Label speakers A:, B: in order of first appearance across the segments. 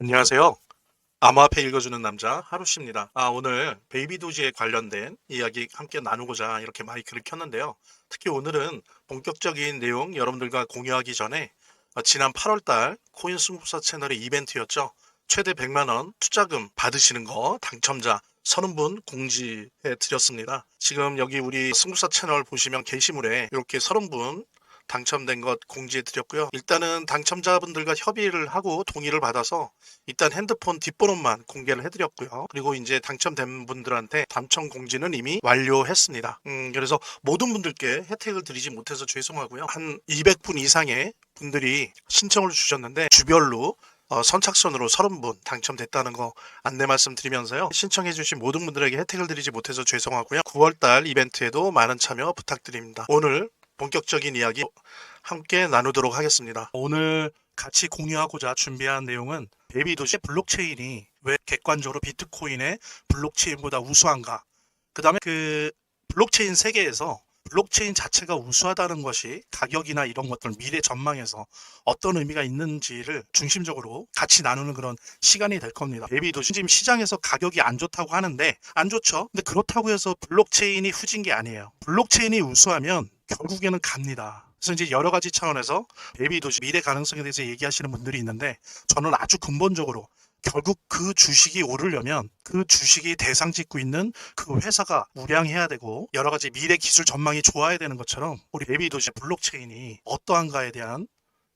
A: 안녕하세요. 암호화폐 읽어주는 남자 하루씨입니다. 오늘 베이비 도지에 관련된 이야기 함께 나누고자 이렇게 마이크를 켰는데요. 특히 오늘은 본격적인 내용 여러분들과 공유하기 전에 지난 8월달 코인 승부사 채널의 이벤트였죠. 최대 100만 원 투자금 받으시는 거 당첨자 30분 공지해 드렸습니다. 지금 여기 우리 승부사 채널 보시면 게시물에 이렇게 30분 당첨된 것 공지해 드렸고요. 일단은 당첨자분들과 협의를 하고 동의를 받아서 일단 핸드폰 뒷번호만 공개를 해드렸고요. 그리고 이제 당첨된 분들한테 당첨 공지는 이미 완료했습니다. 그래서 모든 분들께 혜택을 드리지 못해서 죄송하고요. 한 200분 이상의 분들이 신청을 주셨는데 주별로 선착순으로 30분 당첨됐다는 거 안내 말씀드리면서요. 신청해주신 모든 분들에게 혜택을 드리지 못해서 죄송하고요. 9월달 이벤트에도 많은 참여 부탁드립니다. 오늘 본격적인 이야기 함께 나누도록 하겠습니다. 오늘 같이 공유하고자 준비한 내용은 베이비도시 블록체인이 왜 객관적으로 비트코인의 블록체인보다 우수한가? 그 다음에 그 블록체인 세계에서 블록체인 자체가 우수하다는 것이 가격이나 이런 것들 미래 전망에서 어떤 의미가 있는지를 중심적으로 같이 나누는 그런 시간이 될 겁니다. 베이비도시 지금 시장에서 가격이 안 좋다고 하는데 안 좋죠. 근데 그렇다고 해서 블록체인이 후진 게 아니에요. 블록체인이 우수하면 결국에는 갑니다. 그래서 이제 여러 가지 차원에서 베이비도시 미래 가능성에 대해서 얘기하시는 분들이 있는데 저는 아주 근본적으로 결국 그 주식이 오르려면 그 주식이 대상 짓고 있는 그 회사가 우량해야 되고 여러 가지 미래 기술 전망이 좋아야 되는 것처럼 우리 베이비도시 블록체인이 어떠한가에 대한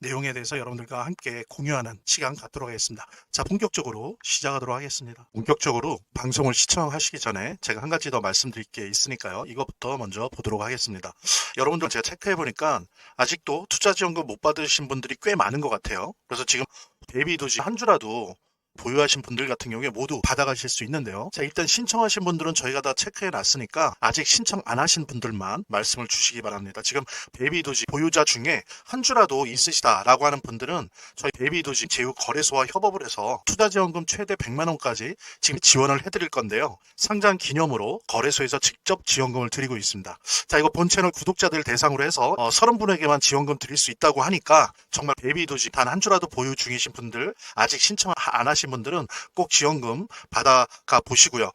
A: 내용에 대해서 여러분들과 함께 공유하는 시간 갖도록 하겠습니다. 자, 본격적으로 시작하도록 하겠습니다. 본격적으로 방송을 시청하시기 전에 제가 한 가지 더 말씀드릴 게 있으니까요. 이것부터 먼저 보도록 하겠습니다. 여러분들 제가 체크해보니까 아직도 투자지원금 못 받으신 분들이 꽤 많은 것 같아요. 그래서 지금 베이비도시 한 주라도 보유하신 분들 같은 경우에 모두 받아가실 수 있는데요. 자, 일단 신청하신 분들은 저희가 다 체크해 놨으니까 아직 신청 안 하신 분들만 말씀을 주시기 바랍니다. 지금 베이비도시 보유자 중에 한 주라도 있으시다라고 하는 분들은 저희 베이비도시 제휴거래소와 협업을 해서 투자지원금 최대 100만 원까지 지금 지원을 해드릴 건데요. 상장 기념으로 거래소에서 직접 지원금을 드리고 있습니다. 자, 이거 본 채널 구독자들 대상으로 해서 30분에게만 지원금 드릴 수 있다고 하니까 정말 베이비도시 단 한 주라도 보유 중이신 분들 아직 신청 안 하신 분들은 꼭 지원금 받아가 보시고요.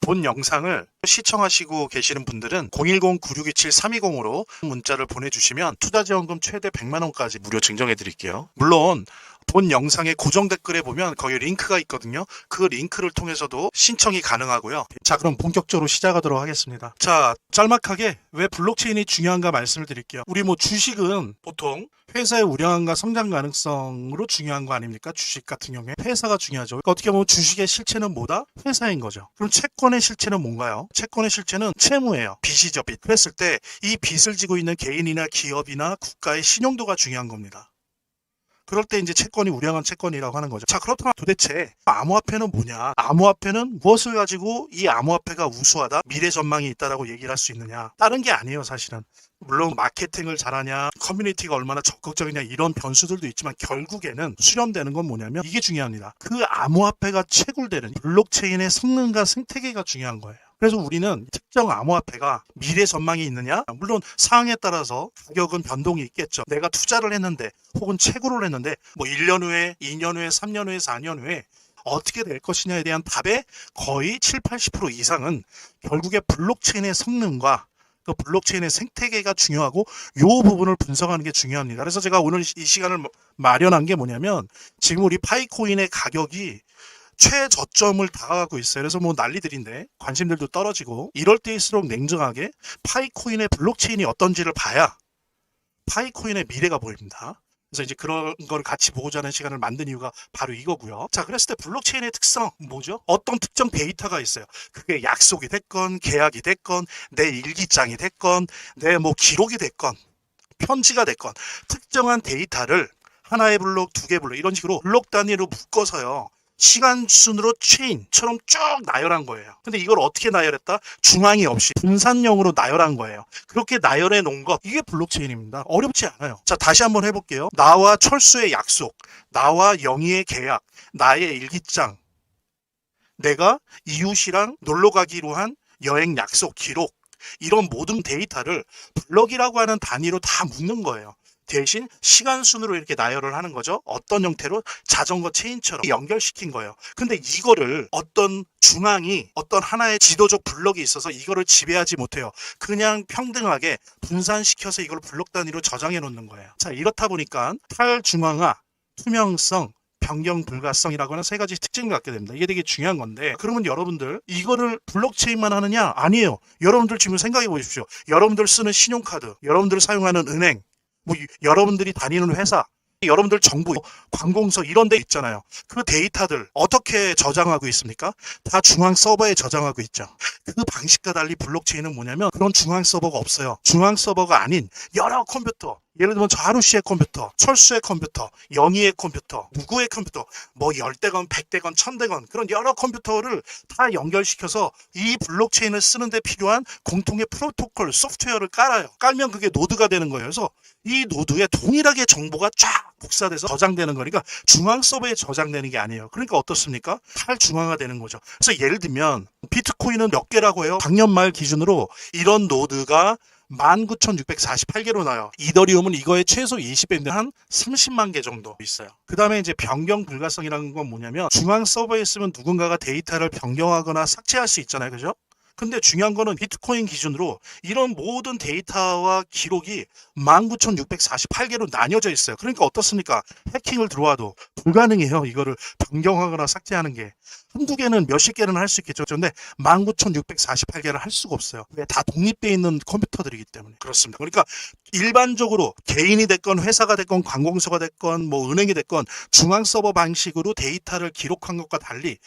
A: 본 영상을 시청하시고 계시는 분들은 010-9627-320으로 문자를 보내주시면 투자지원금 최대 100만 원까지 무료 증정해 드릴게요. 물론 본 영상의 고정 댓글에 보면 거기 링크가 있거든요. 그 링크를 통해서도 신청이 가능하고요. 자, 그럼 본격적으로 시작하도록 하겠습니다. 자, 짤막하게 왜 블록체인이 중요한가 말씀을 드릴게요. 우리 주식은 보통 회사의 우량함과 성장 가능성으로 중요한 거 아닙니까? 주식 같은 경우에 회사가 중요하죠. 그러니까 어떻게 보면 주식의 실체는 뭐다? 회사인 거죠. 그럼 채권의 실체는 뭔가요? 채권의 실체는 채무예요. 빚이죠. 빚. 그랬을 때 이 빚을 지고 있는 개인이나 기업이나 국가의 신용도가 중요한 겁니다. 그럴 때 이제 채권이 우량한 채권이라고 하는 거죠. 자, 그렇다면 도대체 암호화폐는 뭐냐? 암호화폐는 무엇을 가지고 이 암호화폐가 우수하다? 미래 전망이 있다라고 얘기를 할 수 있느냐? 다른 게 아니에요, 사실은. 물론 마케팅을 잘하냐, 커뮤니티가 얼마나 적극적이냐 이런 변수들도 있지만 결국에는 수렴되는 건 뭐냐면 이게 중요합니다. 그 암호화폐가 채굴되는 블록체인의 성능과 생태계가 중요한 거예요. 그래서 우리는 특정 암호화폐가 미래 전망이 있느냐? 물론 상황에 따라서 가격은 변동이 있겠죠. 내가 투자를 했는데 혹은 채굴을 했는데 1년 후에, 2년 후에, 3년 후에, 4년 후에 어떻게 될 것이냐에 대한 답의 거의 7, 80% 이상은 결국에 블록체인의 성능과 그 블록체인의 생태계가 중요하고 이 부분을 분석하는 게 중요합니다. 그래서 제가 오늘 이 시간을 마련한 게 뭐냐면 지금 우리 파이코인의 가격이 최저점을 다가가고 있어요. 그래서 난리들인데 관심들도 떨어지고 이럴 때일수록 냉정하게 파이코인의 블록체인이 어떤지를 봐야 파이코인의 미래가 보입니다. 그래서 이제 그런 걸 같이 보고자 하는 시간을 만든 이유가 바로 이거고요. 자, 그랬을 때 블록체인의 특성 뭐죠? 어떤 특정 데이터가 있어요. 그게 약속이 됐건 계약이 됐건 내 일기장이 됐건 내 기록이 됐건 편지가 됐건 특정한 데이터를 하나의 블록, 두 개 블록 이런 식으로 블록 단위로 묶어서요. 시간 순으로 체인처럼 쭉 나열한 거예요. 근데 이걸 어떻게 나열했다? 중앙이 없이 분산형으로 나열한 거예요. 그렇게 나열해 놓은 것, 이게 블록체인입니다. 어렵지 않아요. 자, 다시 한번 해볼게요. 나와 철수의 약속, 나와 영희의 계약, 나의 일기장, 내가 이웃이랑 놀러 가기로 한 여행 약속 기록, 이런 모든 데이터를 블럭이라고 하는 단위로 다 묶는 거예요. 대신 시간 순으로 이렇게 나열을 하는 거죠. 어떤 형태로? 자전거 체인처럼 연결시킨 거예요. 근데 이거를 어떤 중앙이 어떤 하나의 지도적 블럭이 있어서 이거를 지배하지 못해요. 그냥 평등하게 분산시켜서 이걸 블록 단위로 저장해 놓는 거예요. 자, 이렇다 보니까 탈중앙화, 투명성, 변경 불가성이라고 하는 세 가지 특징을 갖게 됩니다. 이게 되게 중요한 건데, 그러면 여러분들 이거를 블록체인만 하느냐? 아니에요. 여러분들 지금 생각해 보십시오. 여러분들 쓰는 신용카드, 여러분들 사용하는 은행, 여러분들이 다니는 회사, 여러분들 정부, 관공서 이런 데 있잖아요. 그 데이터들 어떻게 저장하고 있습니까? 다 중앙 서버에 저장하고 있죠. 그 방식과 달리 블록체인은 뭐냐면 그런 중앙 서버가 없어요. 중앙 서버가 아닌 여러 컴퓨터, 예를 들면 저 하루 씨의 컴퓨터, 철수의 컴퓨터, 영희의 컴퓨터, 누구의 컴퓨터, 뭐 10대건 100대건 1000대건 그런 여러 컴퓨터를 다 연결시켜서 이 블록체인을 쓰는데 필요한 공통의 프로토콜, 소프트웨어를 깔아요. 깔면 그게 노드가 되는 거예요. 그래서 이 노드에 동일하게 정보가 쫙 복사돼서 저장되는 거니까 중앙 서버에 저장되는 게 아니에요. 그러니까 어떻습니까? 탈중앙화 되는 거죠. 그래서 예를 들면 비트코인은 몇 개라고 해요? 작년 말 기준으로 이런 노드가 19,648개로 나요. 이더리움은 이거의 최소 20배인데 한 30만 개 정도 있어요. 그 다음에 이제 변경 불가성이라는 건 뭐냐면 중앙 서버에 있으면 누군가가 데이터를 변경하거나 삭제할 수 있잖아요. 그죠? 근데 중요한 거는 비트코인 기준으로 이런 모든 데이터와 기록이 19,648개로 나뉘어져 있어요. 그러니까 어떻습니까? 해킹을 들어와도 불가능해요. 이거를 변경하거나 삭제하는 게. 한두 개는 몇십 개는 할 수 있겠죠. 근데 19,648개를 할 수가 없어요. 왜? 다 독립되어 있는 컴퓨터들이기 때문에. 그렇습니다. 그러니까 일반적으로 개인이 됐건 회사가 됐건 관공서가 됐건 뭐 은행이 됐건 중앙 서버 방식으로 데이터를 기록한 것과 달리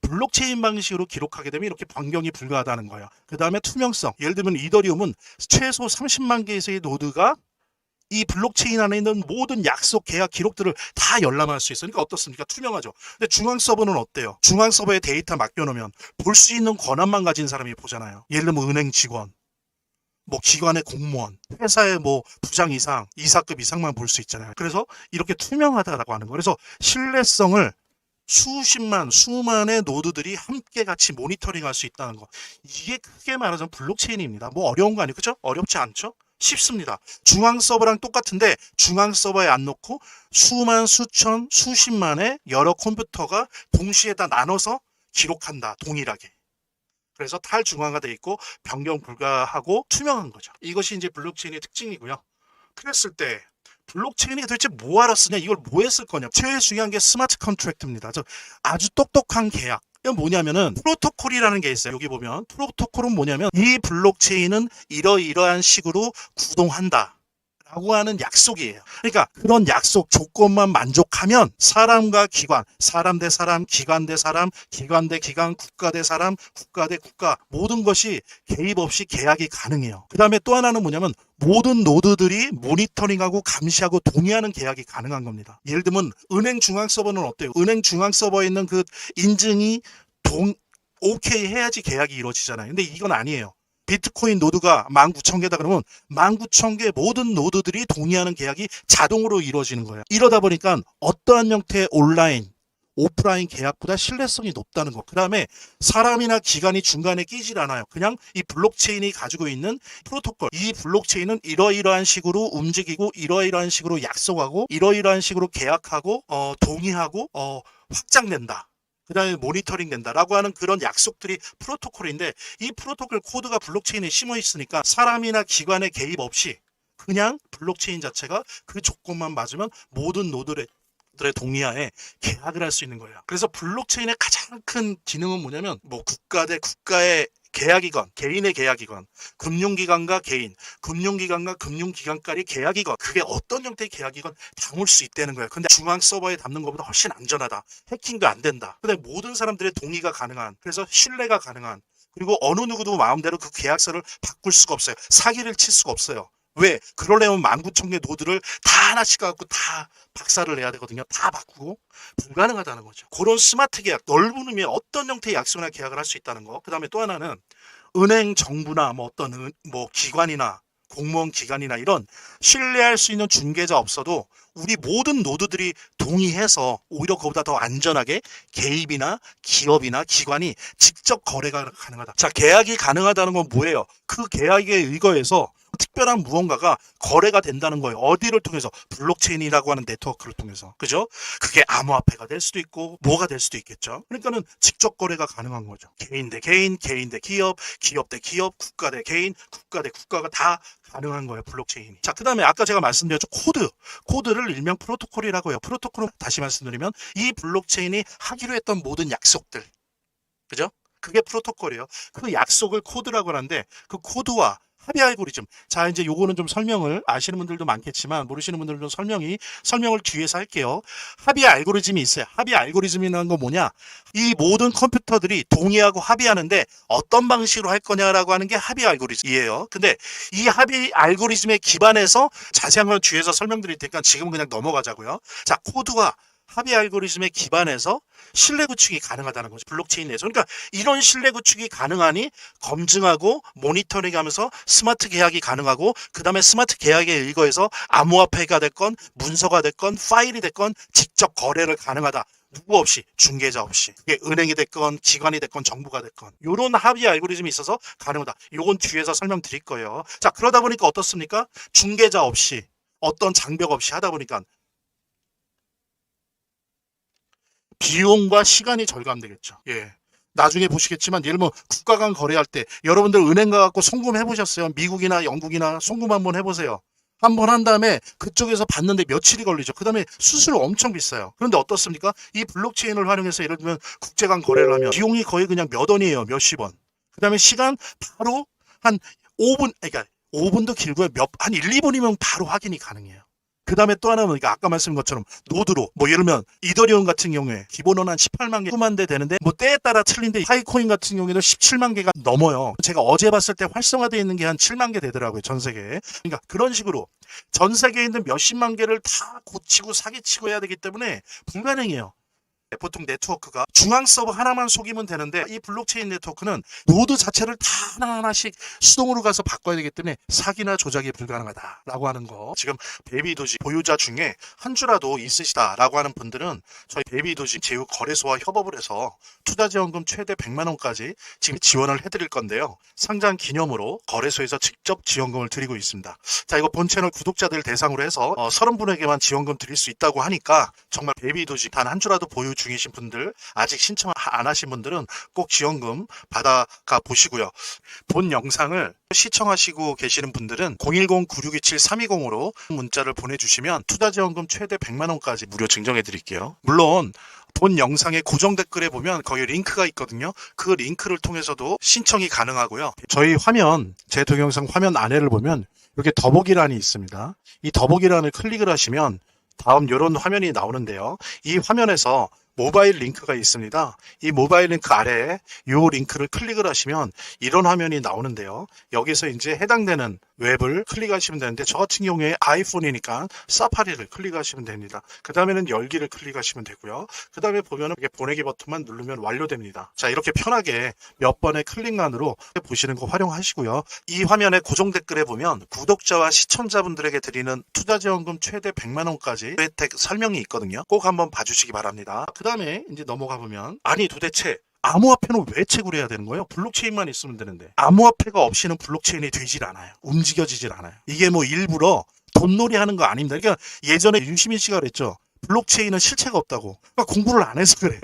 A: 블록체인 방식으로 기록하게 되면 이렇게 변경이 불가하다는 거예요. 그 다음에 투명성. 예를 들면 이더리움은 최소 30만 개의 노드가 이 블록체인 안에 있는 모든 약속, 계약, 기록들을 다 열람할 수 있으니까 어떻습니까? 투명하죠. 근데 중앙 서버는 어때요? 중앙 서버에 데이터 맡겨놓으면 볼 수 있는 권한만 가진 사람이 보잖아요. 예를 들면 은행 직원, 뭐 기관의 공무원, 회사의 뭐 부장 이상, 이사급 이상만 볼 수 있잖아요. 그래서 이렇게 투명하다라고 하는 거예요. 그래서 신뢰성을 수십만, 수만의 노드들이 함께 같이 모니터링할 수 있다는 거. 이게 크게 말하자면 블록체인입니다. 뭐 어려운 거 아니에요? 그죠? 어렵지 않죠? 쉽습니다. 중앙 서버랑 똑같은데 중앙 서버에 안 놓고 수만, 수천, 수십만의 여러 컴퓨터가 동시에 다 나눠서 기록한다. 동일하게. 그래서 탈중앙화 돼 있고 변경 불가하고 투명한 거죠. 이것이 이제 블록체인의 특징이고요. 그랬을 때 블록체인이 도대체 뭐하러 쓰냐, 이걸 뭐에 쓸 거냐. 제일 중요한 게 스마트 컨트랙트입니다. 아주 똑똑한 계약. 이건 뭐냐면은 프로토콜이라는 게 있어요. 여기 보면 프로토콜은 뭐냐면 이 블록체인은 이러이러한 식으로 구동한다 라고 하는 약속이에요. 그러니까 그런 약속 조건만 만족하면 사람과 기관, 사람 대 사람, 기관 대 사람, 기관 대 기관, 국가 대 사람, 국가 대 국가, 모든 것이 개입 없이 계약이 가능해요. 그 다음에 또 하나는 뭐냐면 모든 노드들이 모니터링하고 감시하고 동의하는 계약이 가능한 겁니다. 예를 들면 은행 중앙 서버는 어때요? 은행 중앙 서버에 있는 그 인증이 오케이 해야지 계약이 이루어지잖아요. 근데 이건 아니에요. 비트코인 노드가 19,000개다 그러면 19,000개 모든 노드들이 동의하는 계약이 자동으로 이루어지는 거예요. 이러다 보니까 어떠한 형태의 온라인, 오프라인 계약보다 신뢰성이 높다는 거. 그 다음에 사람이나 기관이 중간에 끼질 않아요. 그냥 이 블록체인이 가지고 있는 프로토콜. 이 블록체인은 이러이러한 식으로 움직이고 이러이러한 식으로 약속하고 이러이러한 식으로 계약하고 동의하고 확장된다. 그 다음에 모니터링 된다라고 하는 그런 약속들이 프로토콜인데 이 프로토콜 코드가 블록체인에 심어 있으니까 사람이나 기관의 개입 없이 그냥 블록체인 자체가 그 조건만 맞으면 모든 노드들의 동의하에 계약을 할 수 있는 거예요. 그래서 블록체인의 가장 큰 기능은 뭐냐면 뭐 국가 대 국가의 계약이건 개인의 계약이건 금융기관과 개인, 금융기관과 금융기관까지 계약이건 그게 어떤 형태의 계약이건 담을 수 있다는 거예요. 근데 중앙 서버에 담는 것보다 훨씬 안전하다. 해킹도 안 된다. 근데 모든 사람들의 동의가 가능한, 그래서 신뢰가 가능한, 그리고 어느 누구도 마음대로 그 계약서를 바꿀 수가 없어요. 사기를 칠 수가 없어요. 왜? 그러려면 19,000개 노드를 다 하나씩 갖고 다 박살을 내야 되거든요. 다 바꾸고 불가능하다는 거죠. 그런 스마트 계약, 넓은 의미의 어떤 형태의 약속이나 계약을 할 수 있다는 거. 그 다음에 또 하나는 은행, 정부나 뭐 어떤 뭐 기관이나 공무원 기관이나 이런 신뢰할 수 있는 중개자 없어도 우리 모든 노드들이 동의해서 오히려 그보다 더 안전하게 개입이나 기업이나 기관이 직접 거래가 가능하다. 자, 계약이 가능하다는 건 뭐예요? 그 계약에 의거해서 특별한 무언가가 거래가 된다는 거예요. 어디를 통해서? 블록체인이라고 하는 네트워크를 통해서. 그죠? 그게 암호화폐가 될 수도 있고 뭐가 될 수도 있겠죠. 그러니까는 직접 거래가 가능한 거죠. 개인 대 개인, 개인 대 기업, 기업 대 기업, 국가 대 개인, 국가 대 국가가 다 가능한 거예요. 블록체인이. 자, 그 다음에 아까 제가 말씀드렸죠. 코드를 일명 프로토콜이라고 해요. 프로토콜은 다시 말씀드리면 이 블록체인이 하기로 했던 모든 약속들. 그죠? 그게 프로토콜이에요. 그 약속을 코드라고 하는데 그 코드와 합의 알고리즘. 자, 이제 요거는 좀 설명을 아시는 분들도 많겠지만 모르시는 분들은 설명을 뒤에서 할게요. 합의 알고리즘이 있어요. 합의 알고리즘이라는 건 뭐냐? 이 모든 컴퓨터들이 동의하고 합의하는데 어떤 방식으로 할 거냐라고 하는 게 합의 알고리즘이에요. 근데 이 합의 알고리즘에 기반해서 자세한 건 뒤에서 설명드릴 테니까 지금은 그냥 넘어가자고요. 자, 코드와 합의 알고리즘에 기반해서 신뢰 구축이 가능하다는 거죠. 블록체인 내에서. 그러니까 이런 신뢰 구축이 가능하니 검증하고 모니터링하면서 스마트 계약이 가능하고 그 다음에 스마트 계약에 의거해서 암호화폐가 됐건 문서가 됐건 파일이 됐건 직접 거래를 가능하다. 누구 없이, 중개자 없이. 그게 은행이 됐건 기관이 됐건 정부가 됐건 이런 합의 알고리즘이 있어서 가능하다. 이건 뒤에서 설명드릴 거예요. 자, 그러다 보니까 어떻습니까? 중개자 없이 어떤 장벽 없이 하다 보니까 비용과 시간이 절감되겠죠. 예. 나중에 보시겠지만 예를 들면 국가 간 거래할 때 여러분들 은행 가갖고 송금 해보셨어요? 미국이나 영국이나 송금 한번 해보세요. 한번 한 다음에 그쪽에서 받는데 며칠이 걸리죠. 그 다음에 수수료 엄청 비싸요. 그런데 어떻습니까? 이 블록체인을 활용해서 예를 들면 국제 간 거래를 하면 비용이 거의 그냥 몇 원이에요. 몇십 원. 그 다음에 시간 바로 한 5분, 그러니까 5분도 길고요. 한 1, 2분이면 바로 확인이 가능해요. 그 다음에 또 하나는 그러니까 아까 말씀드린 것처럼 노드로 뭐 예를 들면 이더리움 같은 경우에 기본은 한 18만 개, 9만 대 되는데 뭐 때에 따라 틀린데 파이코인 같은 경우에는 17만 개가 넘어요. 제가 어제 봤을 때 활성화되어 있는 게 한 7만 개 되더라고요. 전 세계에. 그러니까 그런 식으로 전 세계에 있는 몇십만 개를 다 고치고 사기치고 해야 되기 때문에 불가능해요. 보통 네트워크가 중앙 서버 하나만 속이면 되는데 이 블록체인 네트워크는 노드 자체를 다 하나하나씩 수동으로 가서 바꿔야 되기 때문에 사기나 조작이 불가능하다라고 하는 거. 지금 베이비도지 보유자 중에 한 주라도 있으시다라고 하는 분들은 저희 베이비도지 제휴 거래소와 협업을 해서 투자지원금 최대 100만 원까지 지금 지원을 해드릴 건데요. 상장 기념으로 거래소에서 직접 지원금을 드리고 있습니다. 자, 이거 본 채널 구독자들 대상으로 해서 30분에게만 지원금 드릴 수 있다고 하니까 정말 베이비도지 단 한 주라도 보유 중이신 분들, 아직 신청 안 하신 분들은 꼭 지원금 받아가 보시고요. 본 영상을 시청하시고 계시는 분들은 010-9627-320으로 문자를 보내주시면 투자지원금 최대 100만 원까지 무료 증정해 드릴게요. 물론 본 영상의 고정 댓글에 보면 거기 링크가 있거든요. 그 링크를 통해서도 신청이 가능하고요. 저희 화면, 제 동영상 화면 안에를 보면 이렇게 더보기란이 있습니다. 이 더보기란을 클릭을 하시면 다음 이런 화면이 나오는데요. 이 화면에서 모바일 링크가 있습니다. 이 모바일 링크 아래에 이 링크를 클릭을 하시면 이런 화면이 나오는데요. 여기서 이제 해당되는 웹을 클릭하시면 되는데 저 같은 경우에 아이폰이니까 사파리를 클릭하시면 됩니다. 그 다음에는 열기를 클릭하시면 되고요. 그 다음에 보면은 이렇게 보내기 버튼만 누르면 완료됩니다. 자, 이렇게 편하게 몇 번의 클릭만으로 보시는 거 활용하시고요. 이 화면의 고정 댓글에 보면 구독자와 시청자분들에게 드리는 투자지원금 최대 100만 원까지 혜택 설명이 있거든요. 꼭 한번 봐주시기 바랍니다. 그 다음에 이제 넘어가 보면 아니 도대체 암호화폐는 왜 채굴해야 되는 거예요? 블록체인만 있으면 되는데 암호화폐가 없이는 블록체인이 되질 않아요. 움직여지질 않아요. 이게 뭐 일부러 돈놀이 하는 거 아닙니다. 그러니까 예전에 윤시민 씨가 그랬죠. 블록체인은 실체가 없다고. 그러니까 공부를 안 해서 그래요.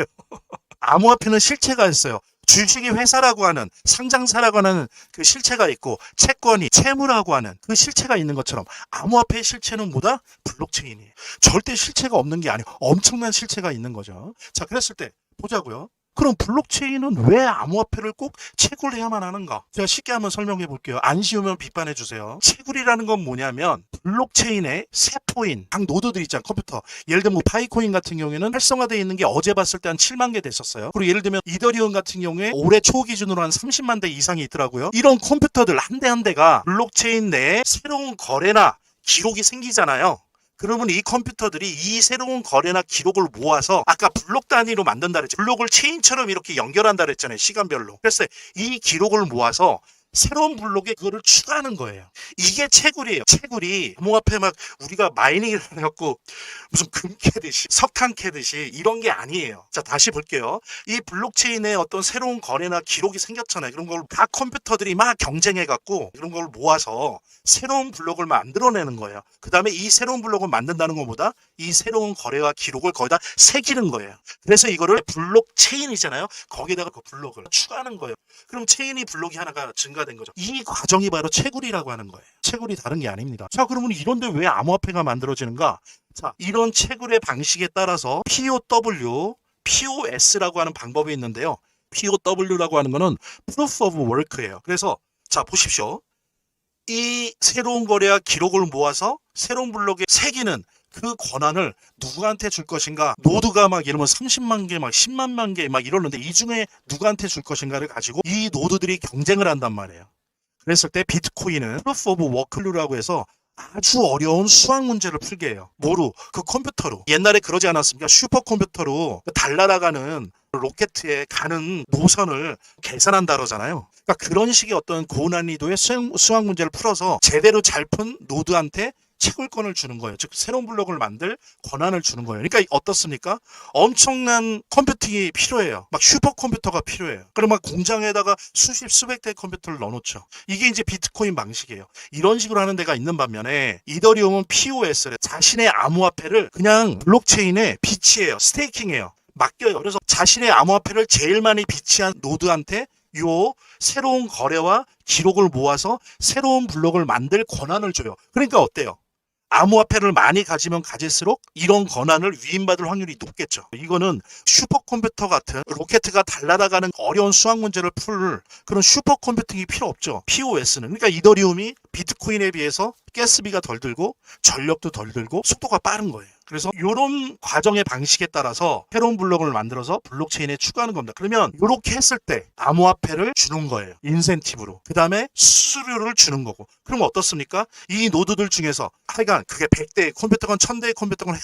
A: 암호화폐는 실체가 있어요. 주식이 회사라고 하는 상장사라고 하는 그 실체가 있고 채권이 채무라고 하는 그 실체가 있는 것처럼 암호화폐의 실체는 뭐다? 블록체인이에요. 절대 실체가 없는 게 아니고 엄청난 실체가 있는 거죠. 자, 그랬을 때 보자고요. 그럼 블록체인은 왜 암호화폐를 꼭 채굴해야만 하는가? 제가 쉽게 한번 설명해 볼게요. 안 쉬우면 비판해 주세요. 채굴이라는 건 뭐냐면 블록체인의 세포인 각 노드들 있잖아요. 컴퓨터. 예를 들면 파이코인 같은 경우에는 활성화되어 있는 게 어제 봤을 때 한 7만 개 됐었어요. 그리고 예를 들면 이더리움 같은 경우에 올해 초 기준으로 한 30만 대 이상이 있더라고요. 이런 컴퓨터들 한 대 한 대가 블록체인 내에 새로운 거래나 기록이 생기잖아요. 그러면 이 컴퓨터들이 이 새로운 거래나 기록을 모아서 아까 블록 단위로 만든다 그랬죠. 블록을 체인처럼 이렇게 연결한다 그랬잖아요. 시간별로. 그래서 이 기록을 모아서 새로운 블록에 그거를 추가하는 거예요. 이게 채굴이에요. 채굴이 암호화폐 막 우리가 마이닝을 해갖고 무슨 금 캐듯이 석탄 캐듯이 이런 게 아니에요. 자, 다시 볼게요. 이 블록체인에 어떤 새로운 거래나 기록이 생겼잖아요. 그런 걸 각 컴퓨터들이 막 경쟁해갖고 그런 걸 모아서 새로운 블록을 만들어내는 거예요. 그 다음에 이 새로운 블록을 만든다는 것보다 이 새로운 거래와 기록을 거기다 새기는 거예요. 그래서 이거를 블록체인이잖아요. 거기다가 그 블록을 추가하는 거예요. 그럼 체인이 블록이 하나가 증가된 거죠. 이 과정이 바로 채굴이라고 하는 거예요. 채굴이 다른 게 아닙니다. 자, 그러면 이런데 왜 암호화폐가 만들어지는가? 자, 이런 채굴의 방식에 따라서 POW, POS라고 하는 방법이 있는데요. POW라고 하는 거는 Proof of Work예요. 그래서 자, 보십시오. 이 새로운 거래와 기록을 모아서 새로운 블록에 새기는 그 권한을 누구한테 줄 것인가? 노드가 막 이러면 30만 개, 막 10만 개 막 이러는데 이 중에 누구한테 줄 것인가를 가지고 이 노드들이 경쟁을 한단 말이에요. 그랬을 때 비트코인은 프루프 오브 워크라고 해서 아주 어려운 수학 문제를 풀게 해요. 뭐로? 그 컴퓨터로. 옛날에 그러지 않았습니까? 슈퍼컴퓨터로 달나라가는 로켓에 가는 노선을 계산한다 그러잖아요. 그러니까 그런 식의 어떤 고난이도의 수학 문제를 풀어서 제대로 잘 푼 노드한테 채굴권을 주는 거예요. 즉 새로운 블록을 만들 권한을 주는 거예요. 그러니까 어떻습니까? 엄청난 컴퓨팅이 필요해요. 막 슈퍼컴퓨터가 필요해요. 그럼 막 공장에다가 수십 수백 대의 컴퓨터를 넣어놓죠. 이게 이제 비트코인 방식이에요. 이런 식으로 하는 데가 있는 반면에 이더리움은 POS를 자신의 암호화폐를 그냥 블록체인에 비치해요. 스테이킹해요. 맡겨요. 그래서 자신의 암호화폐를 제일 많이 비치한 노드한테 요 새로운 거래와 기록을 모아서 새로운 블록을 만들 권한을 줘요. 그러니까 어때요? 암호화폐를 많이 가지면 가질수록 이런 권한을 위임받을 확률이 높겠죠. 이거는 슈퍼컴퓨터 같은 로켓가 달나라가는 어려운 수학 문제를 풀 그런 슈퍼컴퓨팅이 필요 없죠. POS는. 그러니까 이더리움이 비트코인에 비해서 가스비가 덜 들고 전력도 덜 들고 속도가 빠른 거예요. 그래서 이런 과정의 방식에 따라서 새로운 블록을 만들어서 블록체인에 추가하는 겁니다. 그러면 이렇게 했을 때 암호화폐를 주는 거예요. 인센티브로. 그 다음에 수수료를 주는 거고. 그럼 어떻습니까? 이 노드들 중에서 하여간 그게 100대 컴퓨터건 1000대의 컴퓨터건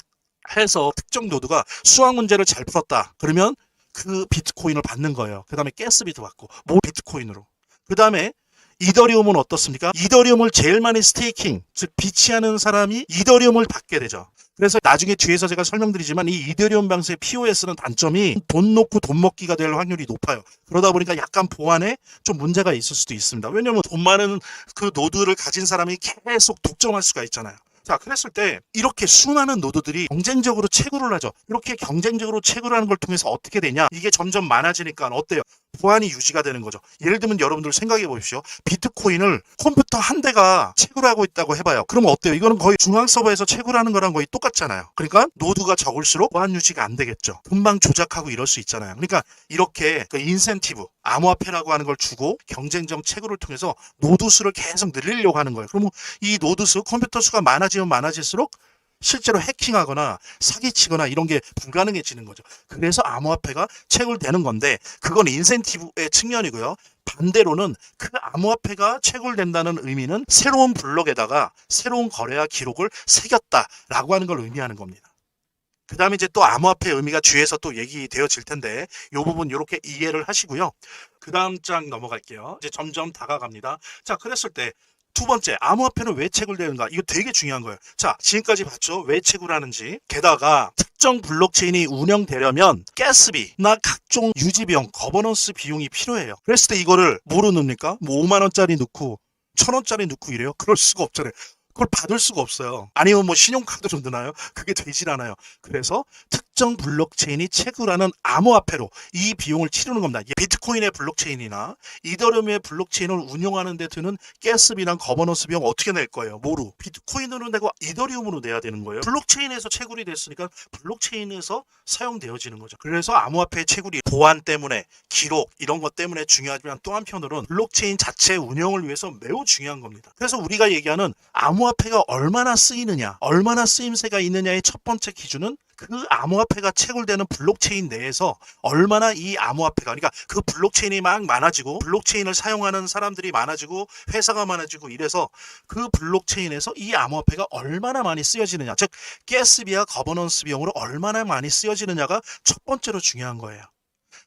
A: 해서 특정 노드가 수학 문제를 잘 풀었다. 그러면 그 비트코인을 받는 거예요. 그 다음에 가스비도 받고 뭐 비트코인으로. 그 다음에 이더리움은 어떻습니까? 이더리움을 제일 많이 스테이킹, 즉 비치하는 사람이 이더리움을 받게 되죠. 그래서 나중에 뒤에서 제가 설명드리지만 이 이더리움 방식의 POS는 단점이 돈 놓고 돈 먹기가 될 확률이 높아요. 그러다 보니까 약간 보안에 좀 문제가 있을 수도 있습니다. 왜냐하면 돈 많은 그 노드를 가진 사람이 계속 독점할 수가 있잖아요. 자, 그랬을 때 이렇게 수많은 노드들이 경쟁적으로 채굴을 하죠. 이렇게 경쟁적으로 채굴하는 걸 통해서 어떻게 되냐? 이게 점점 많아지니까 어때요? 보안이 유지가 되는 거죠. 예를 들면 여러분들 생각해 보십시오. 비트코인을 컴퓨터 한 대가 채굴하고 있다고 해봐요. 그러면 어때요? 이거는 거의 중앙 서버에서 채굴하는 거랑 거의 똑같잖아요. 그러니까 노드가 적을수록 보안 유지가 안 되겠죠. 금방 조작하고 이럴 수 있잖아요. 그러니까 이렇게 그 인센티브, 암호화폐라고 하는 걸 주고 경쟁적 채굴을 통해서 노드 수를 계속 늘리려고 하는 거예요. 그러면 이 노드 수, 컴퓨터 수가 많아지면 많아질수록 실제로 해킹하거나 사기치거나 이런 게 불가능해지는 거죠. 그래서 암호화폐가 채굴되는 건데 그건 인센티브의 측면이고요. 반대로는 그 암호화폐가 채굴된다는 의미는 새로운 블록에다가 새로운 거래와 기록을 새겼다라고 하는 걸 의미하는 겁니다. 그 다음에 이제 또 암호화폐의 의미가 뒤에서 또 얘기되어질 텐데 이 부분 이렇게 이해를 하시고요. 그 다음 장 넘어갈게요. 이제 점점 다가갑니다. 자, 그랬을 때 두 번째, 암호화폐는 왜 채굴되는가? 이거 되게 중요한 거예요. 자, 지금까지 봤죠? 왜 채굴하는지. 게다가 특정 블록체인이 운영되려면 가스비나 각종 유지비용, 거버넌스 비용이 필요해요. 그랬을 때 이거를 뭐로 넣습니까? 뭐 5만 원짜리 넣고 1000원짜리 넣고 이래요? 그럴 수가 없잖아요. 그걸 받을 수가 없어요. 아니면 뭐 신용카드로 넣나요? 그게 되질 않아요. 그래서 특정 블록체인이 채굴하는 암호화폐로 이 비용을 치르는 겁니다. 비트코인의 블록체인이나 이더리움의 블록체인을 운영하는 데 드는 가스비나 거버넌스 비용 어떻게 낼 거예요? 뭐로? 비트코인으로 내고 이더리움으로 내야 되는 거예요. 블록체인에서 채굴이 됐으니까 블록체인에서 사용되어지는 거죠. 그래서 암호화폐의 채굴이 보안 때문에 기록 이런 것 때문에 중요하지만 또 한편으로는 블록체인 자체 운영을 위해서 매우 중요한 겁니다. 그래서 우리가 얘기하는 암호화폐가 얼마나 쓰이느냐, 얼마나 쓰임새가 있느냐의 첫 번째 기준은 그 암호화폐가 채굴되는 블록체인 내에서 얼마나 이 암호화폐가, 그러니까 그 블록체인이 막 많아지고 블록체인을 사용하는 사람들이 많아지고 회사가 많아지고 이래서 그 블록체인에서 이 암호화폐가 얼마나 많이 쓰여지느냐, 즉 가스비와 거버넌스 비용으로 얼마나 많이 쓰여지느냐가 첫 번째로 중요한 거예요.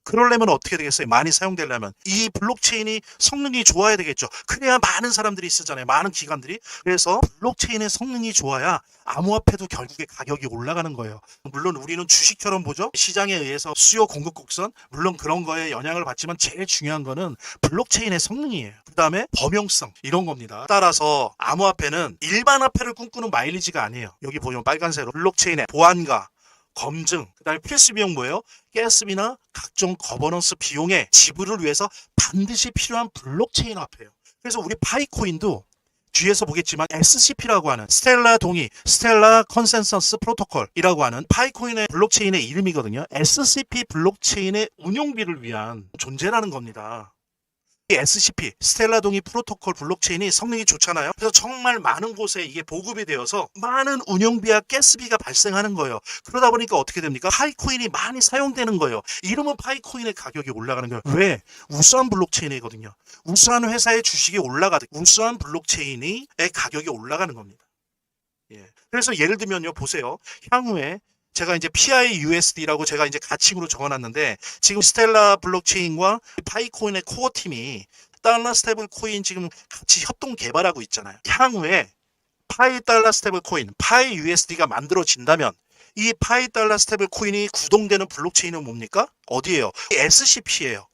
A: 그러려면 어떻게 되겠어요? 많이 사용되려면 이 블록체인이 성능이 좋아야 되겠죠. 그래야 많은 사람들이 쓰잖아요. 많은 기관들이. 그래서 블록체인의 성능이 좋아야 암호화폐도 결국에 가격이 올라가는 거예요. 물론 우리는 주식처럼 보죠. 시장에 의해서 수요 공급 곡선, 물론 그런 거에 영향을 받지만 제일 중요한 거는 블록체인의 성능이에요. 그 다음에 범용성 이런 겁니다. 따라서 암호화폐는 일반 화폐를 꿈꾸는 마일리지가 아니에요. 여기 보면 빨간색으로 블록체인의 보안과 검증, 그 다음에 필수 비용 뭐예요? 가스비나 각종 거버넌스 비용의 지불을 위해서 반드시 필요한 블록체인 화폐예요. 그래서 우리 파이코인도 뒤에서 보겠지만 SCP라고 하는 스텔라 동의, 스텔라 컨센서스 프로토콜이라고 하는 파이코인의 블록체인의 이름이거든요. SCP 블록체인의 운용비를 위한 존재라는 겁니다. 이 SCP, 스텔라 동의 프로토콜 블록체인이 성능이 좋잖아요. 그래서 정말 많은 곳에 이게 보급이 되어서 많은 운영비와 가스비가 발생하는 거예요. 그러다 보니까 어떻게 됩니까? 파이코인이 많이 사용되는 거예요. 이러면 파이코인의 가격이 올라가는 거예요. 왜? 우수한 블록체인이거든요. 우수한 회사의 주식이 올라가듯 우수한 블록체인의 가격이 올라가는 겁니다. 예. 그래서 예를 들면요, 보세요. 향후에 제가 이제 PIUSD라고 제가 이제 가칭으로 적어놨는데 지금 스텔라 블록체인과 파이코인의 코어 팀이 달러 스테이블 코인 지금 같이 협동 개발하고 있잖아요. 향후에 파이 달러 스테이블 코인, PIUSD가 만들어진다면 이 파이 달러 스테이블 코인이 구동되는 블록체인은 뭡니까? 어디예요? SCP예요.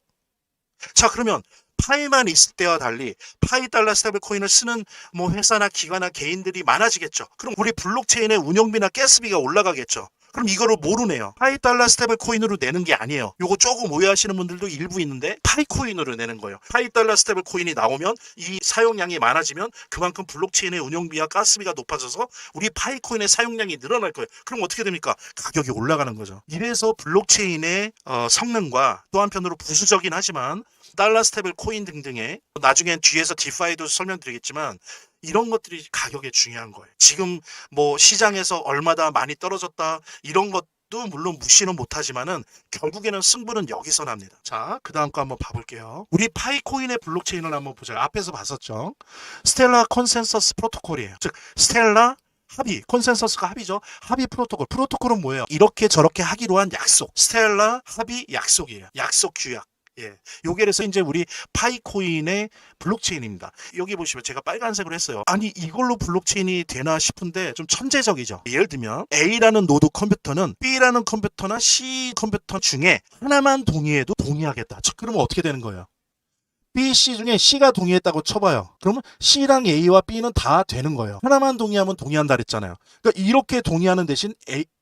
A: 자, 그러면 파이만 있을 때와 달리 파이 달러 스테이블 코인을 쓰는 뭐 회사나 기관이나 개인들이 많아지겠죠. 그럼 우리 블록체인의 운영비나 가스비가 올라가겠죠. 그럼 이거를 모르네요. 파이 달러 스테이블 코인으로 내는 게 아니에요. 요거 조금 오해하시는 분들도 일부 있는데 파이코인으로 내는 거예요. 파이 달러 스테이블 코인이 나오면 이 사용량이 많아지면 그만큼 블록체인의 운영비와 가스비가 높아져서 우리 파이코인의 사용량이 늘어날 거예요. 그럼 어떻게 됩니까? 가격이 올라가는 거죠. 이래서 블록체인의 성능과 또 한편으로 부수적이긴 하지만 달러 스테이블 코인 등등의 나중엔 뒤에서 디파이도 설명드리겠지만 이런 것들이 가격에 중요한 거예요. 지금 뭐 시장에서 얼마다 많이 떨어졌다 이런 것도 물론 무시는 못하지만은 결국에는 승부는 여기서 납니다. 자, 그 다음 거 한번 봐볼게요. 우리 파이코인의 블록체인을 한번 보자. 앞에서 봤었죠. 스텔라 컨센서스 프로토콜이에요. 즉 스텔라 합의, 컨센서스가 합의죠. 합의 프로토콜. 프로토콜은 뭐예요? 이렇게 저렇게 하기로 한 약속. 스텔라 합의 약속이에요. 약속 규약. 예, 요게 그래서 이제 우리 파이코인의 블록체인입니다. 여기 보시면 제가 빨간색으로 했어요. 아니 이걸로 블록체인이 되나 싶은데 좀 천재적이죠. 예를 들면 A라는 노드 컴퓨터는 B라는 컴퓨터나 C 컴퓨터 중에 하나만 동의해도 동의하겠다. 그러면 어떻게 되는 거예요? B, C 중에 C가 동의했다고 쳐봐요. 그러면 C랑 A와 B는 다 되는 거예요. 하나만 동의하면 동의한다 그랬잖아요. 그러니까 이렇게 동의하는 대신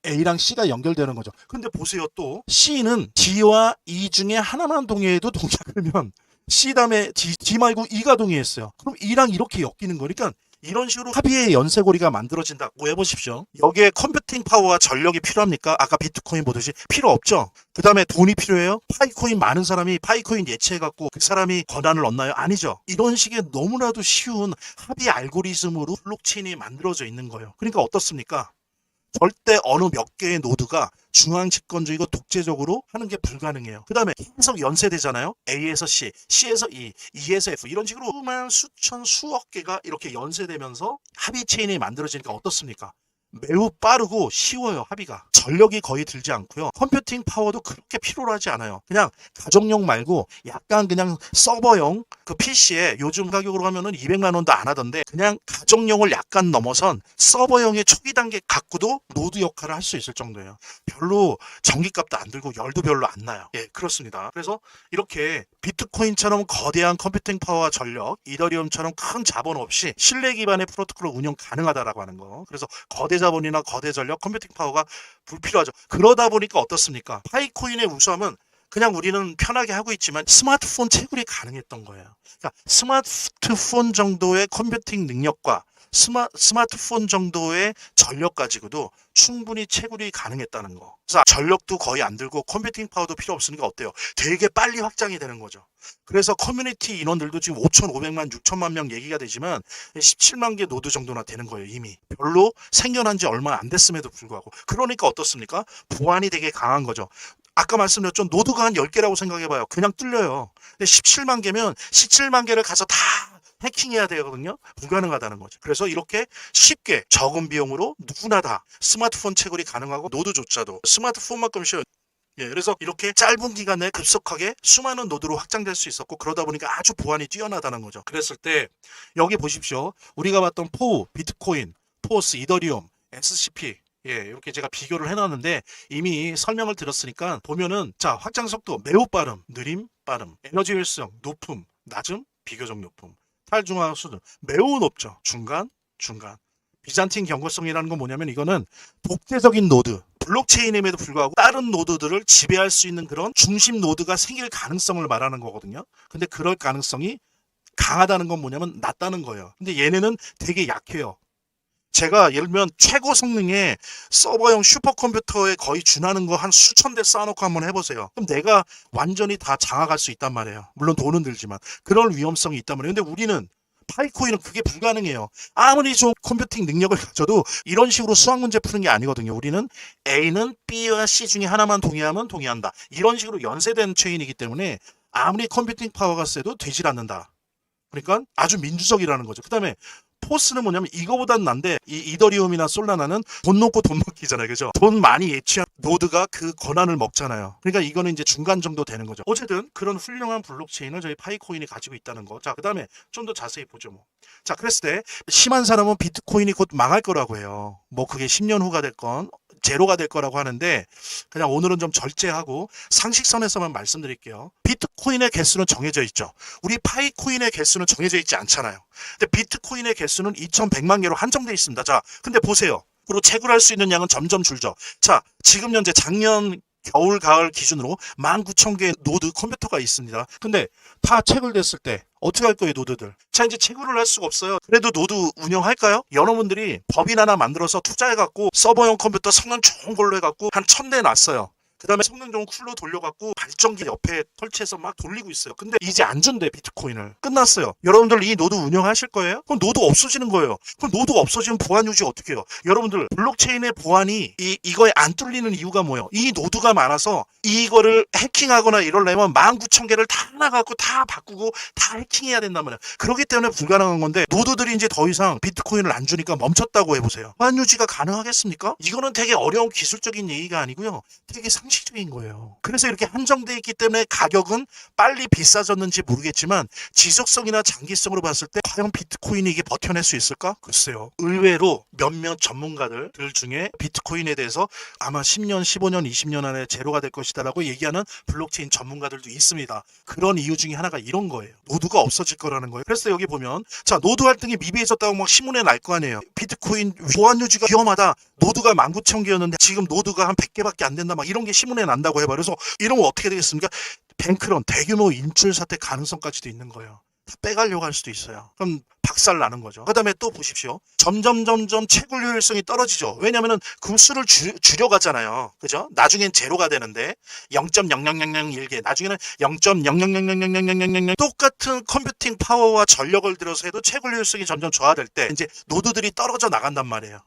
A: A랑 C가 연결되는 거죠. 근데 보세요 또 C는 D와 E 중에 하나만 동의해도 동의하면 C 다음에 D 말고 E가 동의했어요. 그럼 E랑 이렇게 엮이는 거니까 이런 식으로 합의의 연쇄고리가 만들어진다고 해보십시오. 여기에 컴퓨팅 파워와 전력이 필요합니까? 아까 비트코인 보듯이 필요 없죠. 그 다음에 돈이 필요해요? 파이코인 많은 사람이 파이코인 예치해갖고 그 사람이 권한을 얻나요? 아니죠. 이런 식의 너무나도 쉬운 합의 알고리즘으로 블록체인이 만들어져 있는 거예요. 그러니까 어떻습니까? 절대 어느 몇 개의 노드가 중앙 집권주의고 독재적으로 하는 게 불가능해요. 그 다음에 계속 연쇄되잖아요. A에서 C, C에서 E, E에서 F 이런 식으로 수만 수천 수억 개가 이렇게 연쇄되면서 합의 체인이 만들어지니까 어떻습니까? 매우 빠르고 쉬워요. 합의가. 전력이 거의 들지 않고요. 컴퓨팅 파워도 그렇게 필요로 하지 않아요. 그냥 가정용 말고 약간 그냥 서버용 그 PC에 요즘 가격으로 하면은 200만 원도 안 하던데 그냥 가정용을 약간 넘어선 서버용의 초기 단계 갖고도 노드 역할을 할 수 있을 정도예요. 별로 전기값도 안 들고 열도 별로 안 나요. 예, 그렇습니다. 그래서 이렇게 비트코인처럼 거대한 컴퓨팅 파워와 전력, 이더리움처럼 큰 자본 없이 신뢰 기반의 프로토콜을 운영 가능하다라고 하는 거. 그래서 거대 자본이나 거대 전력, 컴퓨팅 파워가 불필요하죠. 그러다 보니까 어떻습니까? 파이코인의 우수함은 그냥 우리는 편하게 하고 있지만 스마트폰 채굴이 가능했던 거예요. 그러니까 스마트폰 정도의 컴퓨팅 능력과 스마트폰 정도의 전력 가지고도 충분히 채굴이 가능했다는 거. 그래서 전력도 거의 안 들고 컴퓨팅 파워도 필요 없으니까 어때요? 되게 빨리 확장이 되는 거죠. 그래서 커뮤니티 인원들도 지금 5,500만, 6천만 명 얘기가 되지만 17만 개 노드 정도나 되는 거예요. 이미. 별로 생겨난 지 얼마 안 됐음에도 불구하고. 그러니까 어떻습니까? 보안이 되게 강한 거죠. 아까 말씀드렸죠. 노드가 한 10개라고 생각해봐요. 그냥 뚫려요. 근데 17만 개면 17만 개를 가서 다 해킹해야 되거든요. 불가능하다는 거죠. 그래서 이렇게 쉽게 적은 비용으로 누구나 다 스마트폰 채굴이 가능하고 노드조차도 스마트폰만큼 쉬워요. 예, 그래서 이렇게 짧은 기간 내에 급속하게 수많은 노드로 확장될 수 있었고 그러다 보니까 아주 보안이 뛰어나다는 거죠. 그랬을 때 여기 보십시오. 우리가 봤던 포, 비트코인, 포스, 이더리움, SCP 예, 이렇게 제가 비교를 해놨는데 이미 설명을 들었으니까 보면은 자 확장 속도 매우 빠름, 느림, 빠름, 에너지 효율성 높음, 낮음, 비교적 높음, 탈중앙 수준 매우 높죠. 중간, 중간. 비잔틴 경고성이라는 건 뭐냐면 이거는 독재적인 노드, 블록체인임에도 불구하고 다른 노드들을 지배할 수 있는 그런 중심 노드가 생길 가능성을 말하는 거거든요. 근데 그럴 가능성이 강하다는 건 뭐냐면 낮다는 거예요. 근데 얘네는 되게 약해요. 제가 예를 들면 최고 성능의 서버용 슈퍼컴퓨터에 거의 준하는 거 한 수천 대 쌓아놓고 한번 해보세요. 그럼 내가 완전히 다 장악할 수 있단 말이에요. 물론 돈은 들지만 그럴 위험성이 있단 말이에요. 근데 우리는 파이코인은 그게 불가능해요. 아무리 좋은 컴퓨팅 능력을 가져도 이런 식으로 수학 문제 푸는 게 아니거든요. 우리는 A는 B와 C 중에 하나만 동의하면 동의한다. 이런 식으로 연쇄된 체인이기 때문에 아무리 컴퓨팅 파워가 세도 되질 않는다. 그러니까 아주 민주적이라는 거죠. 그 다음에 포스는 뭐냐면 이거보단 난데 이 이더리움이나 솔라나는 돈 놓고 돈 먹기잖아요. 그죠? 돈 많이 예치한 노드가 그 권한을 먹잖아요. 그러니까 이거는 이제 중간 정도 되는 거죠. 어쨌든 그런 훌륭한 블록체인을 저희 파이코인이 가지고 있다는 거. 자, 그 다음에 좀 더 자세히 보죠 뭐. 자, 그랬을 때 심한 사람은 비트코인이 곧 망할 거라고 해요. 뭐 그게 10년 후가 됐건 제로가 될 거라고 하는데 그냥 오늘은 좀 절제하고 상식선에서만 말씀드릴게요. 비트코인의 개수는 정해져 있죠. 우리 파이코인의 개수는 정해져 있지 않잖아요. 근데 비트코인의 개수는 2100만 개로 한정돼 있습니다. 자, 근데 보세요. 그리고 채굴할 수 있는 양은 점점 줄죠. 자, 지금 현재 작년 겨울, 가을 기준으로 19,000개의 노드 컴퓨터가 있습니다. 근데 다 채굴됐을 때 어떻게 할 거예요, 노드들? 자, 이제 채굴을 할 수가 없어요. 그래도 노드 운영할까요? 여러분들이 법인 하나 만들어서 투자해갖고 서버용 컴퓨터 성능 좋은 걸로 해갖고 한 1000대 놨어요. 그 다음에 성능 좋은 쿨러 돌려갖고 발전기 옆에 설치해서 막 돌리고 있어요. 근데 이제 안 준대, 비트코인을. 끝났어요. 여러분들 이 노드 운영하실 거예요? 그럼 노드 없어지는 거예요. 그럼 노드가 없어지면 보안 유지 어떻게 해요? 여러분들 블록체인의 보안이 이거에 안 뚫리는 이유가 뭐예요? 이 노드가 많아서 이거를 해킹하거나 이러려면 19,000개를 다 나가고 다 바꾸고 다 해킹해야 된단 말이에요. 그렇기 때문에 불가능한 건데 노드들이 이제 더 이상 비트코인을 안 주니까 멈췄다고 해보세요. 보안 유지가 가능하겠습니까? 이거는 되게 어려운 기술적인 얘기가 아니고요. 되게 상식적인 거예요. 그래서 이렇게 한정되어 있기 때문에 가격은 빨리 비싸졌는지 모르겠지만 지속성이나 장기성으로 봤을 때 과연 비트코인이 이게 버텨낼 수 있을까? 글쎄요. 의외로 몇몇 전문가들 중에 비트코인에 대해서 아마 10년, 15년, 20년 안에 제로가 될 것이다라고 얘기하는 블록체인 전문가들도 있습니다. 그런 이유 중에 하나가 이런 거예요. 노드가 없어질 거라는 거예요. 그래서 여기 보면 자, 노드 활동이 미비해졌다고 막 신문에 날 거 아니에요. 비트코인 보안 유지가 위험하다. 노드가 19,000개였는데 지금 노드가 한 100개밖에 안 된다. 막 이런 게 신문에 난다고 해봐. 그래서 이러면 어떻게 되겠습니까? 뱅크런, 대규모 인출 사태 가능성까지도 있는 거예요. 다 빼가려고 할 수도 있어요. 그럼 박살 나는 거죠. 그 다음에 또 보십시오. 점점 채굴 효율성이 떨어지죠. 왜냐면은 그 수를 줄여가잖아요. 그죠? 나중엔 제로가 되는데 0.0001개, 나중에는 0.00000000 똑같은 컴퓨팅 파워와 전력을 들여서 해도 채굴 효율성이 점점 저하될 때 이제 노드들이 떨어져 나간단 말이에요.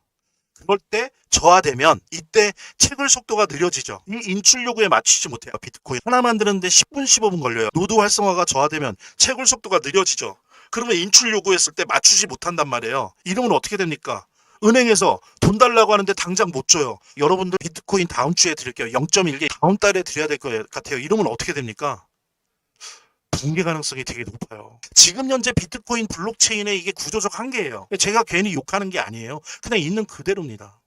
A: 그럴 때 저하되면 이때 채굴 속도가 느려지죠. 이 인출 요구에 맞추지 못해요. 비트코인 하나 만드는데 10분 15분 걸려요. 노드 활성화가 저하되면 채굴 속도가 느려지죠. 그러면 인출 요구했을 때 맞추지 못한단 말이에요. 이러면 어떻게 됩니까? 은행에서 돈 달라고 하는데 당장 못 줘요. 여러분들 비트코인 다음 주에 드릴게요. 0.1개 다음 달에 드려야 될 것 같아요. 이러면 어떻게 됩니까? 붕괴 가능성이 되게 높아요. 지금 현재 비트코인 블록체인의 이게 구조적 한계예요. 제가 괜히 욕하는 게 아니에요. 그냥 있는 그대로입니다.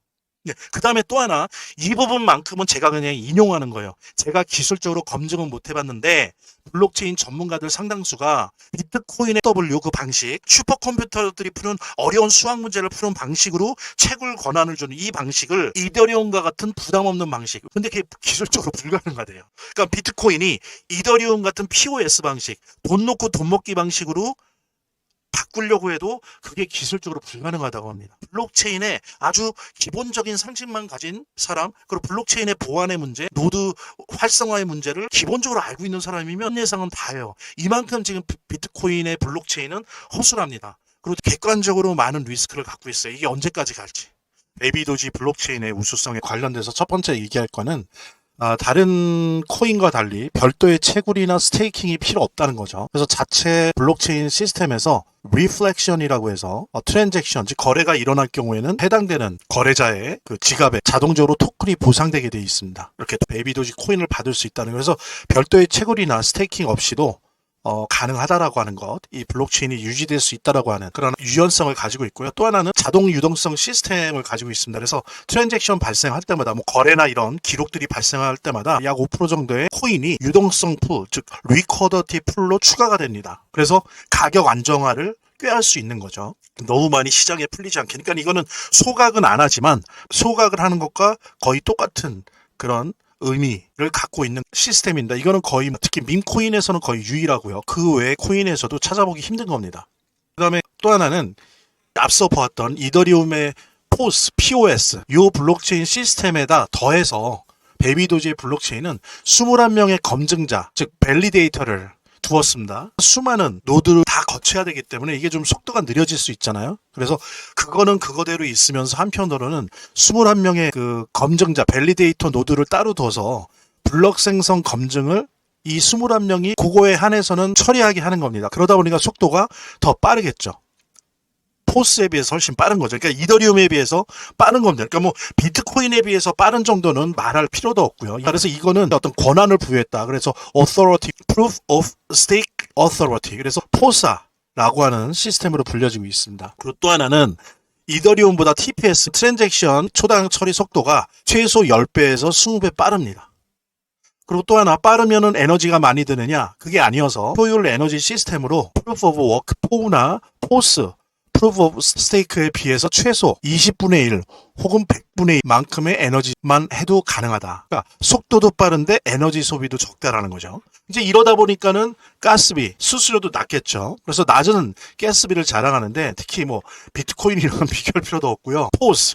A: 네, 그 다음에 또 하나 이 부분만큼은 제가 그냥 인용하는 거예요. 제가 기술적으로 검증은 못 해봤는데 블록체인 전문가들 상당수가 비트코인의 W 그 방식 슈퍼컴퓨터들이 푸는 어려운 수학 문제를 푸는 방식으로 채굴 권한을 주는 이 방식을 이더리움과 같은 부담 없는 방식 근데 그게 기술적으로 불가능하대요. 그러니까 비트코인이 이더리움 같은 POS 방식 돈 놓고 돈 먹기 방식으로 바꾸려고 해도 그게 기술적으로 불가능하다고 합니다. 블록체인의 아주 기본적인 상식만 가진 사람, 그리고 블록체인의 보안의 문제, 노드 활성화의 문제를 기본적으로 알고 있는 사람이면 예상은 다예요. 이만큼 지금 비트코인의 블록체인은 허술합니다. 그리고 객관적으로 많은 리스크를 갖고 있어요. 이게 언제까지 갈지. 베이비도지 블록체인의 우수성에 관련돼서 첫 번째 얘기할 거는 다른 코인과 달리 별도의 채굴이나 스테이킹이 필요 없다는 거죠. 그래서 자체 블록체인 시스템에서 리플렉션이라고 해서 트랜잭션, 즉 거래가 일어날 경우에는 해당되는 거래자의 그 지갑에 자동적으로 토큰이 보상되게 되어 있습니다. 이렇게 베이비도지 코인을 받을 수 있다는 거예요. 그래서 별도의 채굴이나 스테이킹 없이도 가능하다라고 하는 것, 이 블록체인이 유지될 수 있다라고 하는 그런 유연성을 가지고 있고요. 또 하나는 자동 유동성 시스템을 가지고 있습니다. 그래서 트랜잭션 발생할 때마다 뭐 거래나 이런 기록들이 발생할 때마다 약 5% 정도의 코인이 유동성 풀, 즉 리쿼더티 풀로 추가가 됩니다. 그래서 가격 안정화를 꾀할 수 있는 거죠. 너무 많이 시장에 풀리지 않게. 그러니까 이거는 소각은 안 하지만 소각을 하는 것과 거의 똑같은 그런 의미를 갖고 있는 시스템입니다. 이거는 거의 특히 밈코인에서는 거의 유일하고요. 그 외의 코인에서도 찾아보기 힘든 겁니다. 그 다음에 또 하나는 앞서 보았던 이더리움의 POS 이 블록체인 시스템에다 더해서 베이비도지의 블록체인은 21명의 검증자, 즉 밸리데이터를 두었습니다. 수많은 노드를 다 거쳐야 되기 때문에 이게 좀 속도가 느려질 수 있잖아요. 그래서 그거는 그거대로 있으면서 한편으로는 21명의 그 검증자, 밸리데이터 노드를 따로 둬서 블록 생성 검증을 이 21명이 그거에 한해서는 처리하게 하는 겁니다. 그러다 보니까 속도가 더 빠르겠죠. 포스에 비해서 훨씬 빠른 거죠. 그러니까 이더리움에 비해서 빠른 겁니다. 그러니까 뭐 비트코인에 비해서 빠른 정도는 말할 필요도 없고요. 그래서 이거는 어떤 권한을 부여했다. 그래서 authority, proof of stake authority. 그래서 포사라고 하는 시스템으로 불려지고 있습니다. 그리고 또 하나는 이더리움보다 TPS, 트랜잭션 초당 처리 속도가 최소 10배에서 20배 빠릅니다. 그리고 또 하나, 빠르면은 에너지가 많이 드느냐? 그게 아니어서 효율 에너지 시스템으로 proof of work, 포나 포스, 프루프 오브 스테이크에 비해서 최소 20분의 1 혹은 100분의 1만큼의 에너지만 해도 가능하다. 그러니까 속도도 빠른데 에너지 소비도 적다라는 거죠. 이제 이러다 보니까는 가스비, 수수료도 낮겠죠. 그래서 낮은 가스비를 자랑하는데 특히 뭐 비트코인이랑 비교할 필요도 없고요.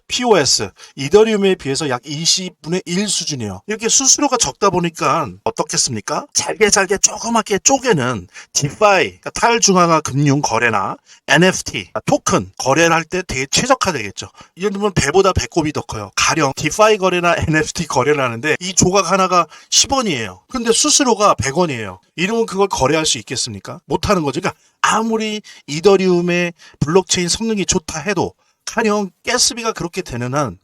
A: POS, 이더리움에 비해서 약 20분의 1 수준이에요. 이렇게 수수료가 적다 보니까 어떻겠습니까? 잘게 조그맣게 쪼개는 디파이, 그러니까 탈중앙화 금융 거래나 NFT, 토큰 거래를 할 때 되게 최적화되겠죠. 예를 들면 배보다 배꼽이 더 커요. 가령 디파이 거래나 NFT 거래를 하는데 이 조각 하나가 10원이에요. 근데 수수료가 100원이에요. 이러면 그걸 거래할 수 있겠습니까? 못하는 거죠. 그러니까 아무리 이더리움의 블록체인 성능이 좋다 해도 가령 가스비가 그렇게 되는 한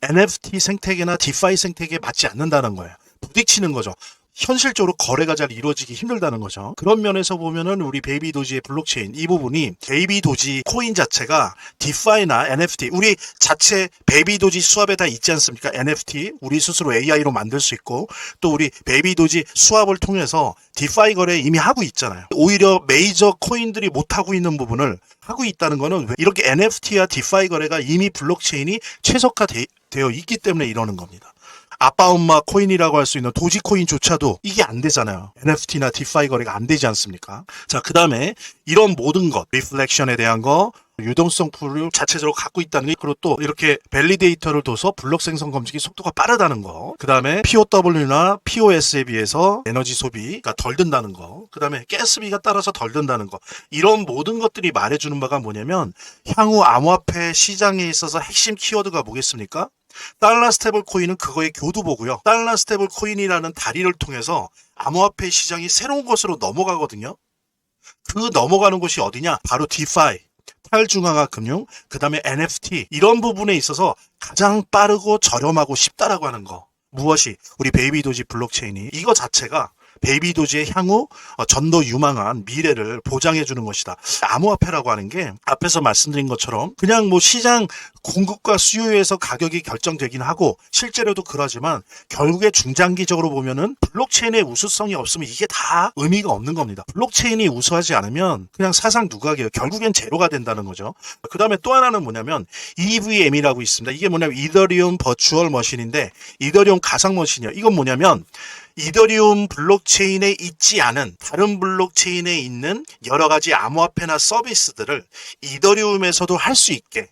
A: NFT 생태계나 디파이 생태계에 맞지 않는다는 거예요. 부딪히는 거죠. 현실적으로 거래가 잘 이루어지기 힘들다는 거죠. 그런 면에서 보면은 우리 베이비도지의 블록체인 이 부분이 베이비도지 코인 자체가 디파이나 NFT 우리 자체 베이비도지 수합에 다 있지 않습니까? NFT 우리 스스로 AI로 만들 수 있고 또 우리 베이비도지 수합을 통해서 디파이 거래 이미 하고 있잖아요. 오히려 메이저 코인들이 못 하고 있는 부분을 하고 있다는 거는 이렇게 NFT와 디파이 거래가 이미 블록체인이 최적화되어 있기 때문에 이러는 겁니다. 아빠 엄마 코인이라고 할 수 있는 도지코인조차도 이게 안 되잖아요. NFT나 디파이 거래가 안 되지 않습니까? 자, 그 다음에 이런 모든 것, 리플렉션에 대한 거, 유동성 풀을 자체적으로 갖고 있다는 게, 그리고 또 이렇게 밸리데이터를 둬서 블록 생성 검증이 속도가 빠르다는 거, 그 다음에 POW나 POS에 비해서 에너지 소비가 덜 든다는 거, 그 다음에 가스비가 따라서 덜 든다는 거, 이런 모든 것들이 말해주는 바가 뭐냐면 향후 암호화폐 시장에 있어서 핵심 키워드가 뭐겠습니까? 달러 스테이블 코인은 그거의 교두보고요. 달러 스테이블 코인이라는 다리를 통해서 암호화폐 시장이 새로운 것으로 넘어가거든요. 그 넘어가는 곳이 어디냐? 바로 디파이, 탈중앙화 금융, 그 다음에 NFT 이런 부분에 있어서 가장 빠르고 저렴하고 쉽다라고 하는 거. 무엇이? 우리 베이비도지 블록체인이 이거 자체가 베이비도지의 향후 전도 유망한 미래를 보장해 주는 것이다. 암호화폐라고 하는 게 앞에서 말씀드린 것처럼 그냥 뭐 시장 공급과 수요에서 가격이 결정되긴 하고 실제로도 그러지만 결국에 중장기적으로 보면은 블록체인의 우수성이 없으면 이게 다 의미가 없는 겁니다. 블록체인이 우수하지 않으면 그냥 사상 누각이에요. 결국엔 제로가 된다는 거죠. 그 다음에 또 하나는 뭐냐면 EVM이라고 있습니다. 이게 뭐냐면 이더리움 버추얼 머신인데 이더리움 가상 머신이에요. 이건 뭐냐면 이더리움 블록체인에 있지 않은 다른 블록체인에 있는 여러 가지 암호화폐나 서비스들을 이더리움에서도 할 수 있게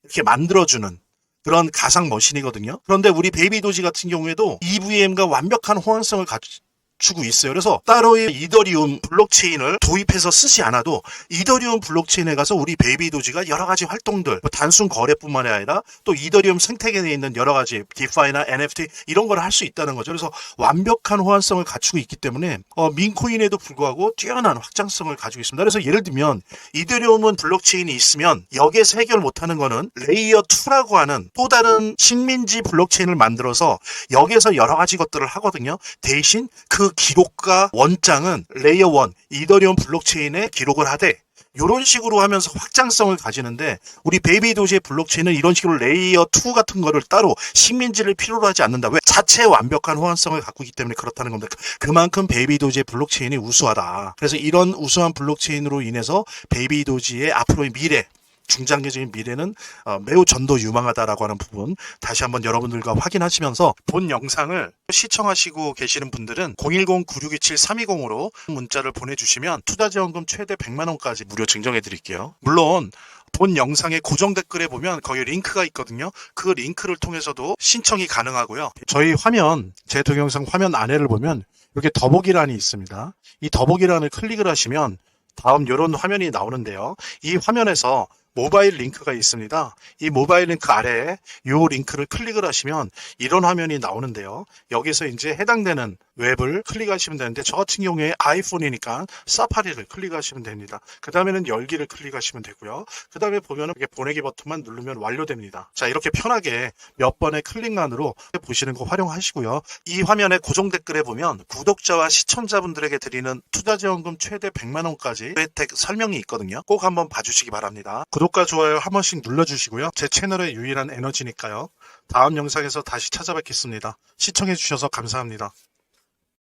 A: 이렇게 만들어주는 그런 가상 머신이거든요. 그런데 우리 베이비도지 같은 경우에도 EVM과 완벽한 호환성을 주고 있어요. 그래서 따로의 이더리움 블록체인을 도입해서 쓰지 않아도 이더리움 블록체인에 가서 우리 베이비도지가 여러 가지 활동들, 뭐 단순 거래뿐만이 아니라 또 이더리움 생태계에 있는 여러 가지 디파이나 NFT 이런 걸 할 수 있다는 거죠. 그래서 완벽한 호환성을 갖추고 있기 때문에 민코인에도 불구하고 뛰어난 확장성을 가지고 있습니다. 그래서 예를 들면 이더리움은 블록체인이 있으면 여기에서 해결 못하는 거는 레이어 2라고 하는 또 다른 식민지 블록체인을 만들어서 여기에서 여러 가지 것들을 하거든요. 대신 그 기록과 원장은 레이어 1 이더리움 블록체인에 기록을 하되 이런 식으로 하면서 확장성을 가지는데 우리 베이비도지의 블록체인은 이런 식으로 레이어 2 같은 거를 따로 식민지를 필요로 하지 않는다. 왜? 자체 완벽한 호환성을 갖고 있기 때문에 그렇다는 겁니다. 그만큼 베이비도지의 블록체인이 우수하다. 그래서 이런 우수한 블록체인으로 인해서 베이비도지의 앞으로의 미래 중장기적인 미래는 매우 전도 유망하다라고 하는 부분 다시 한번 여러분들과 확인하시면서 본 영상을 시청하시고 계시는 분들은 010-9627-320으로 문자를 보내주시면 투자지원금 최대 100만 원까지 무료 증정해 드릴게요. 물론 본 영상의 고정 댓글에 보면 거기 링크가 있거든요. 그 링크를 통해서도 신청이 가능하고요. 저희 화면, 제 동영상 화면 안에를 보면 이렇게 더보기란이 있습니다. 이 더보기란을 클릭을 하시면 다음 이런 화면이 나오는데요. 이 화면에서 모바일 링크가 있습니다. 이 모바일 링크 아래에 이 링크를 클릭을 하시면 이런 화면이 나오는데요. 여기서 이제 해당되는 웹을 클릭하시면 되는데 저 같은 경우에 아이폰이니까 사파리를 클릭하시면 됩니다. 그 다음에는 열기를 클릭하시면 되고요. 그 다음에 보면은 이렇게 보내기 버튼만 누르면 완료됩니다. 자, 이렇게 편하게 몇 번의 클릭만으로 보시는 거 활용하시고요. 이 화면의 고정 댓글에 보면 구독자와 시청자분들에게 드리는 투자지원금 최대 100만 원까지 혜택 설명이 있거든요. 꼭 한번 봐주시기 바랍니다. 구독과 좋아요 한 번씩 눌러주시고요. 제 채널의 유일한 에너지니까요. 다음 영상에서 다시 찾아뵙겠습니다. 시청해주셔서 감사합니다.